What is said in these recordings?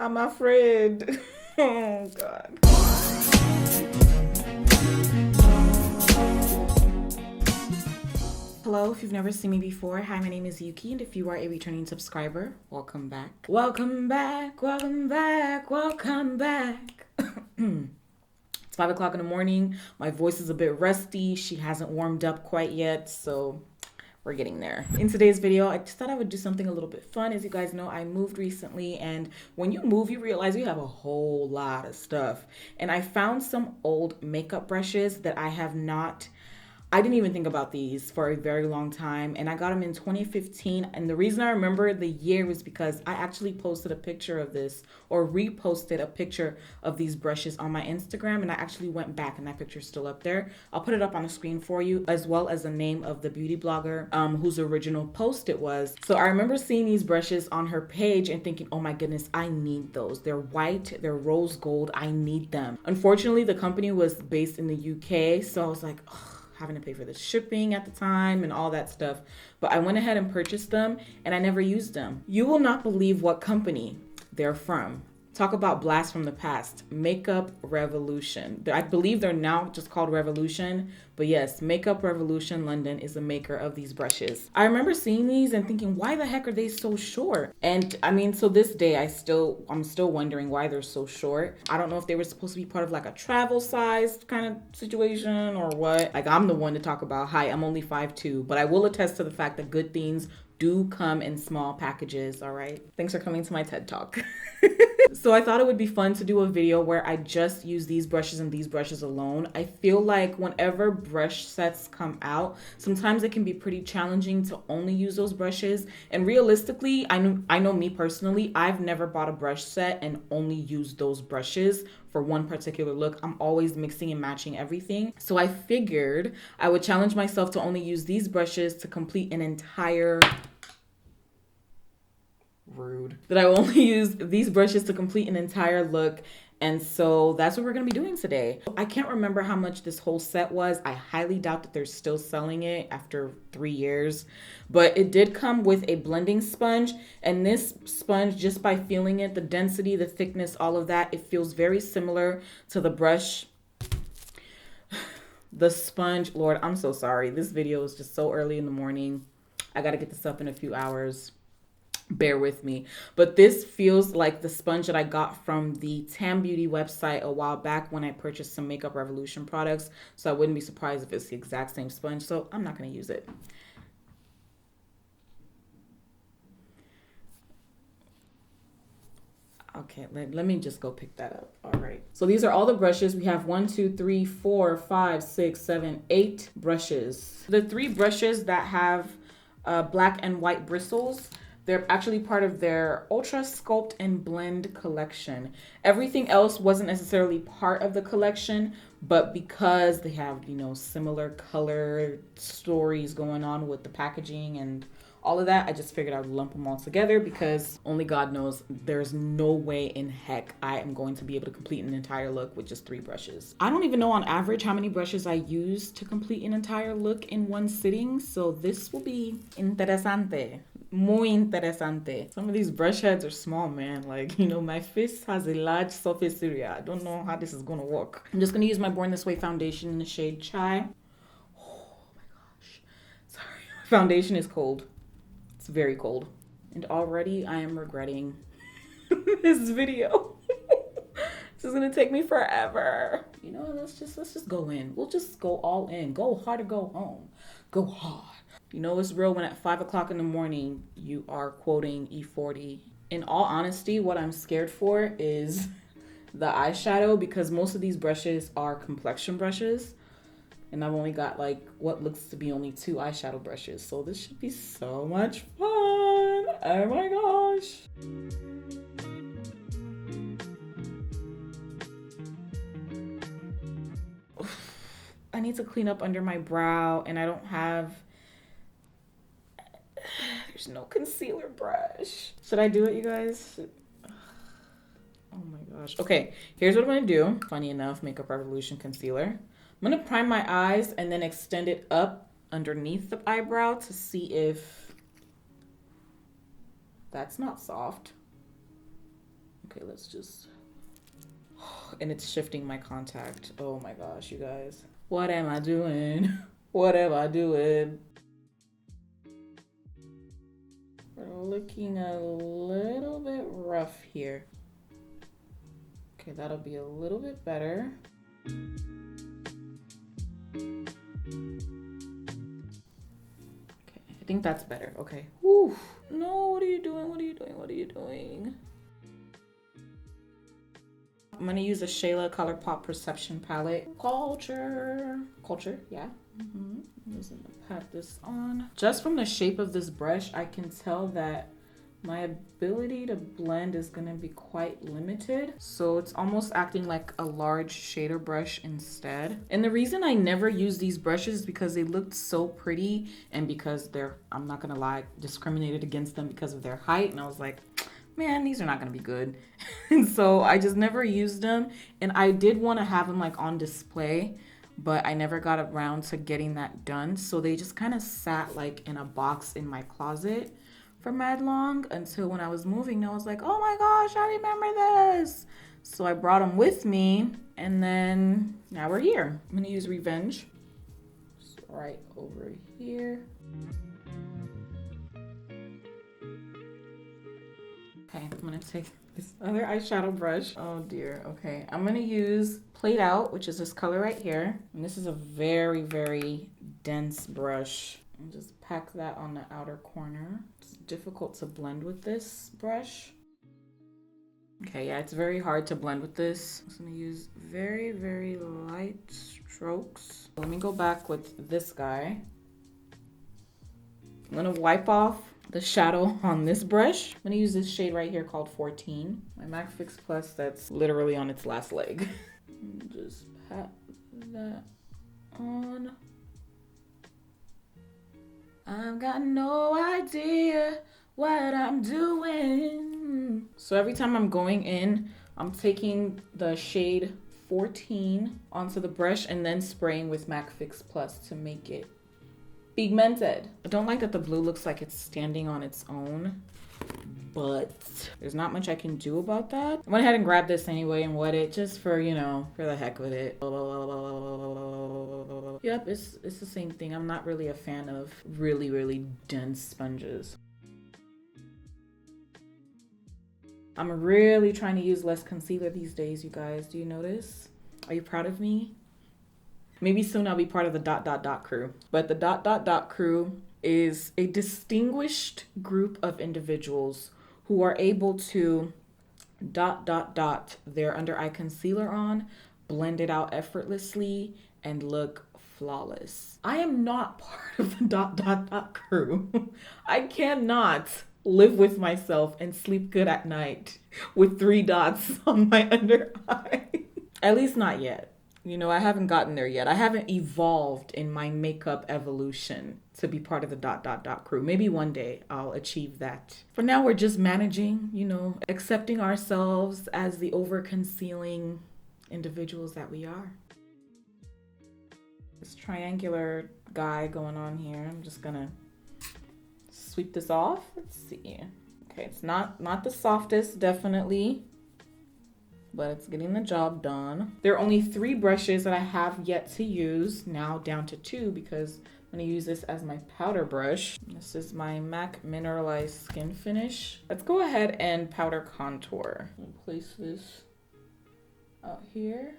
I'm afraid. Oh, God. Hello, if you've never seen me before, hi, my name is Youkeyy, and if you are a returning subscriber, welcome back. Welcome back, welcome back, welcome back. It's 5 o'clock in the morning. My voice is a bit rusty. She hasn't warmed up quite yet, so we're getting there. In today's video, I just thought I would do something a little bit fun. As you guys know, I moved recently, and when you move, you realize you have a whole lot of stuff. And I found some old makeup brushes that I didn't even think about these for a very long time, and I got them in 2015. And the reason I remember the year was because I actually posted a picture of this, or reposted a picture of these brushes on my Instagram, and I actually went back and that picture's still up there. I'll put it up on the screen for you, as well as the name of the beauty blogger whose original post it was. So I remember seeing these brushes on her page and thinking, oh my goodness, I need those. They're white, they're rose gold, I need them. Unfortunately, the company was based in the UK, so I was like, ugh, having to pay for the shipping at the time and all that stuff. But I went ahead and purchased them, and I never used them. You will not believe what company they're from. Talk about blast from the past. Makeup Revolution. I believe they're now just called Revolution. But yes, Makeup Revolution London is the maker of these brushes. I remember seeing these and thinking, why the heck are they so short? And I mean, so this day, I'm still wondering why they're so short. I don't know if they were supposed to be part of like a travel sized kind of situation or what. Like, I'm the one to talk about, hi, I'm only 5'2", but I will attest to the fact that good things do come in small packages, all right? Thanks for coming to my TED Talk. So I thought it would be fun to do a video where I just use these brushes and these brushes alone. I feel like whenever brush sets come out, sometimes it can be pretty challenging to only use those brushes. And realistically, I know me personally, I've never bought a brush set and only used those brushes for one particular look. I'm always mixing and matching everything. So I figured I would challenge myself to only use these brushes to complete an entire that I will only use these brushes to complete an entire look. And so that's what we're going to be doing today. I can't remember how much this whole set was. I highly doubt that they're still selling it after 3 years, but it did come with a blending sponge. And this sponge, just by feeling it, the density, the thickness, all of that, it feels very similar to the brush. The sponge, Lord, I'm so sorry. This video is just so early in the morning. I got to get this up in a few hours. Bear with me. But this feels like the sponge that I got from the Tam Beauty website a while back when I purchased some Makeup Revolution products. So I wouldn't be surprised if it's the exact same sponge. So I'm not going to use it. Okay, let me just go pick that up. All right. So these are all the brushes. We have 1, 2, 3, 4, 5, 6, 7, 8 brushes. The 3 brushes that have black and white bristles, they're actually part of their Ultra Sculpt and Blend collection. Everything else wasn't necessarily part of the collection, but because they have, similar color stories going on with the packaging and all of that, I just figured I would lump them all together because only God knows there's no way in heck I am going to be able to complete an entire look with just 3 brushes. I don't even know on average how many brushes I use to complete an entire look in one sitting, so this will be interesante. Muy interesante. Some of these brush heads are small, man. Like, my fist has a large surface area. I don't know how this is gonna work. I'm just gonna use my Born This Way foundation in the shade Chai. Oh my gosh. Sorry. Foundation is cold. It's very cold. And already I am regretting this video. This is gonna take me forever. Let's just go in. We'll just go all in. Go hard or go home. Go hard. It's real when at 5 o'clock in the morning you are quoting E40. In all honesty, what I'm scared for is the eyeshadow, because most of these brushes are complexion brushes. And I've only got like what looks to be only 2 eyeshadow brushes. So this should be so much fun. Oh my gosh. I need to clean up under my brow, and I don't have... There's no concealer brush. Should I do it, you guys? Oh my gosh. Okay, here's what I'm gonna do. Funny enough, Makeup Revolution concealer. I'm gonna prime my eyes and then extend it up underneath the eyebrow to see if that's not soft. Okay, let's just... And it's shifting my contact. Oh my gosh, you guys. What am I doing? What am I doing? We're looking a little bit rough here. Okay, that'll be a little bit better. Okay, I think that's better. Okay. Whew. No, what are you doing? What are you doing? What are you doing? I'm gonna use a Shayla ColourPop Perception palette. Culture, yeah. I'm just gonna pat this on. Just from the shape of this brush, I can tell that my ability to blend is gonna be quite limited. So it's almost acting like a large shader brush instead. And the reason I never use these brushes is because they looked so pretty and because they're, I'm not gonna lie, discriminated against them because of their height. And I was like, man, these are not gonna be good. And so I just never used them. And I did wanna have them like on display, but I never got around to getting that done. So they just kind of sat like in a box in my closet for mad long until when I was moving, I was like, oh my gosh, I remember this. So I brought them with me and then now we're here. I'm gonna use Revenge. Just right over here. Okay, I'm gonna take this other eyeshadow brush. Oh dear, okay. I'm gonna use Played Out, which is this color right here. And this is a very, very dense brush. And just pack that on the outer corner. It's difficult to blend with this brush. Okay, yeah, it's very hard to blend with this. I'm just gonna use very, very light strokes. Let me go back with this guy. I'm gonna wipe off the shadow on this brush. I'm gonna use this shade right here called 14. My MAC Fix Plus that's literally on its last leg. Just pat that on. I've got no idea what I'm doing. So every time I'm going in, I'm taking the shade 14 onto the brush and then spraying with MAC Fix Plus to make it pigmented. I don't like that the blue looks like it's standing on its own, but there's not much I can do about that. I went ahead and grabbed this anyway and wet it just for, you know, for the heck of it. Yep, it's the same thing. I'm not really a fan of really, really dense sponges. I'm really trying to use less concealer these days, you guys. Do you notice? Are you proud of me? Maybe soon I'll be part of the ... crew. But the ... crew is a distinguished group of individuals who are able to ... their under eye concealer on, blend it out effortlessly, and look flawless. I am not part of the ... crew. I cannot live with myself and sleep good at night with 3 dots on my under eye. At least not yet. You know, I haven't gotten there yet. I haven't evolved in my makeup evolution to be part of the ... crew. Maybe one day I'll achieve that. For now, we're just managing, you know, accepting ourselves as the over-concealing individuals that we are. This triangular guy going on here. I'm just gonna sweep this off. Let's see. Okay, it's not the softest, definitely, but it's getting the job done. There are only 3 brushes that I have yet to use, now down to 2 because I'm gonna use this as my powder brush. This is my MAC Mineralized Skinfinish. Let's go ahead and powder contour. I'll place this out here.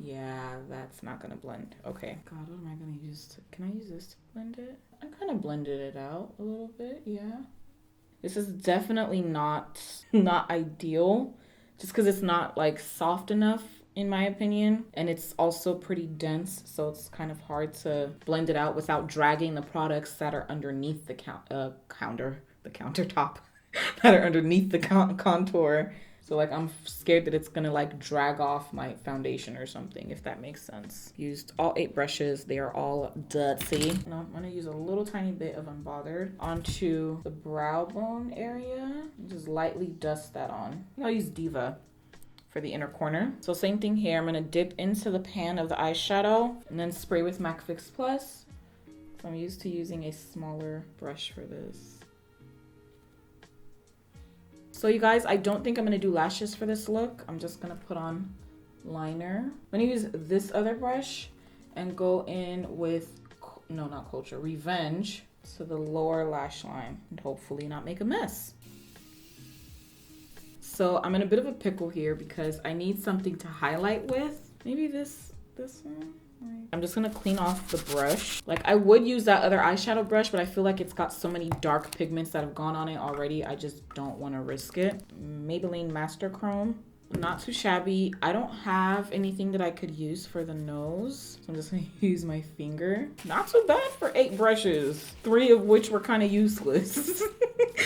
Yeah, that's not gonna blend. Okay. God, what am I gonna use? Can I use this to blend it? I kind of blended it out a little bit, yeah. This is definitely not ideal, just because it's not like soft enough in my opinion, and it's also pretty dense, so it's kind of hard to blend it out without dragging the products that are underneath the countertop that are underneath the contour. So like I'm scared that it's gonna like drag off my foundation or something, if that makes sense. Used all 8 brushes. They are all dirty. Now I'm gonna use a little tiny bit of Unbothered onto the brow bone area. Just lightly dust that on. I'll use Diva for the inner corner. So same thing here. I'm gonna dip into the pan of the eyeshadow and then spray with MAC Fix Plus. So I'm used to using a smaller brush for this. So you guys, I don't think I'm gonna do lashes for this look. I'm just gonna put on liner. I'm gonna use this other brush and go in with, no, not Culture, Revenge to the lower lash line and hopefully not make a mess. So I'm in a bit of a pickle here because I need something to highlight with. Maybe this one. I'm just gonna clean off the brush. Like, I would use that other eyeshadow brush, but I feel like it's got so many dark pigments that have gone on it already. I just don't want to risk it. Maybelline Master Chrome. Not too shabby. I don't have anything that I could use for the nose, so I'm just gonna use my finger. Not too bad for 8 brushes, 3 of which were kind of useless.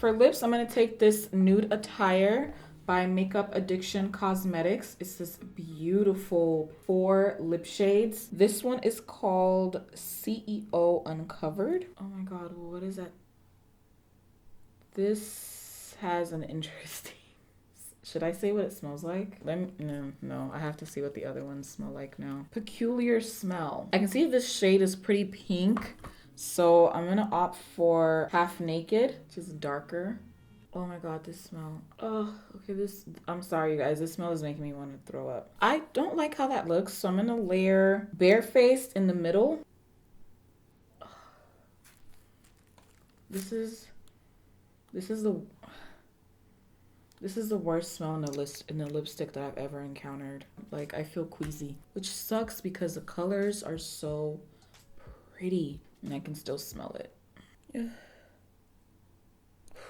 For lips, I'm gonna take this Nude Attire by Makeup Addiction Cosmetics. It's this beautiful 4 lip shades. This one is called CEO Uncovered. Oh my god, what is that? This has an interesting... Should I say what it smells like? No, I have to see what the other ones smell like now. Peculiar smell. I can see this shade is pretty pink, so I'm gonna opt for Half Naked, which is darker. Oh my god, this smell. Oh, okay, I'm sorry you guys, this smell is making me want to throw up. I don't like how that looks, so I'm gonna layer Barefaced in the middle. This is the worst smell in the lipstick that I've ever encountered. Like, I feel queasy, which sucks because the colors are so pretty and I can still smell it. Yeah.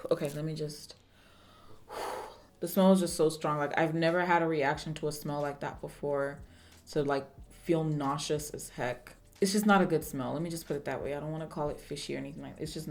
Okay, let me just... The smell is just so strong. Like, I've never had a reaction to a smell like that before, to like feel nauseous as heck. It's just not a good smell. Let me just put it that way. I don't want to call it fishy or anything like that. It's just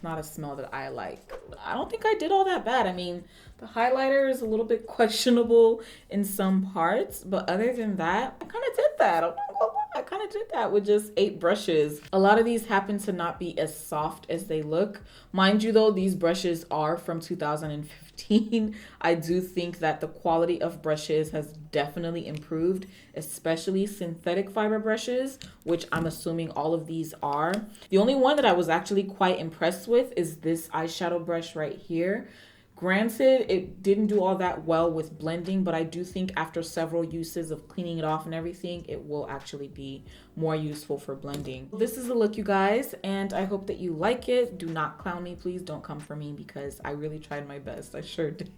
not a smell that I like. I don't think I did all that bad. I mean, the highlighter is a little bit questionable in some parts, but other than that, I kind of did that. I'm not gonna lie. I kind of did that with just 8 brushes. A lot of these happen to not be as soft as they look. Mind you though, these brushes are from 2015. I do think that the quality of brushes has definitely improved, especially synthetic fiber brushes, which I'm assuming all of these are. The only one that I was actually quite impressed with is this eyeshadow brush right here. Granted, it didn't do all that well with blending, but I do think after several uses of cleaning it off and everything, it will actually be more useful for blending. This is the look, you guys, and I hope that you like it. Do not clown me, please. Don't come for me because I really tried my best. I sure did.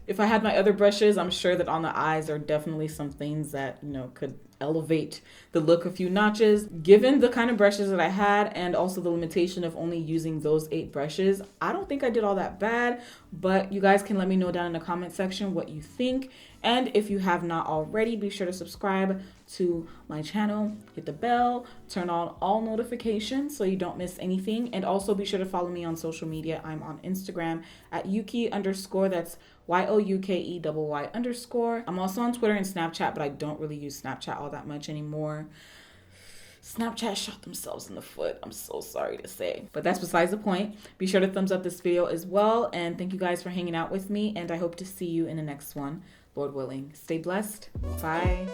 If I had my other brushes, I'm sure that on the eyes are definitely some things that, you know, could elevate the look a few notches. Given the kind of brushes that I had and also the limitation of only using those 8 brushes, I don't think I did all that bad, but you guys can let me know down in the comment section what you think. And if you have not already, be sure to subscribe to my channel, hit the bell, turn on all notifications so you don't miss anything. And also be sure to follow me on social media. I'm on Instagram at Youkeyy_, that's YOUKEYY_. I'm also on Twitter and Snapchat, but I don't really use Snapchat all that much anymore. Snapchat shot themselves in the foot. I'm so sorry to say. But that's besides the point. Be sure to thumbs up this video as well. And thank you guys for hanging out with me. And I hope to see you in the next one, Lord willing. Stay blessed. Bye.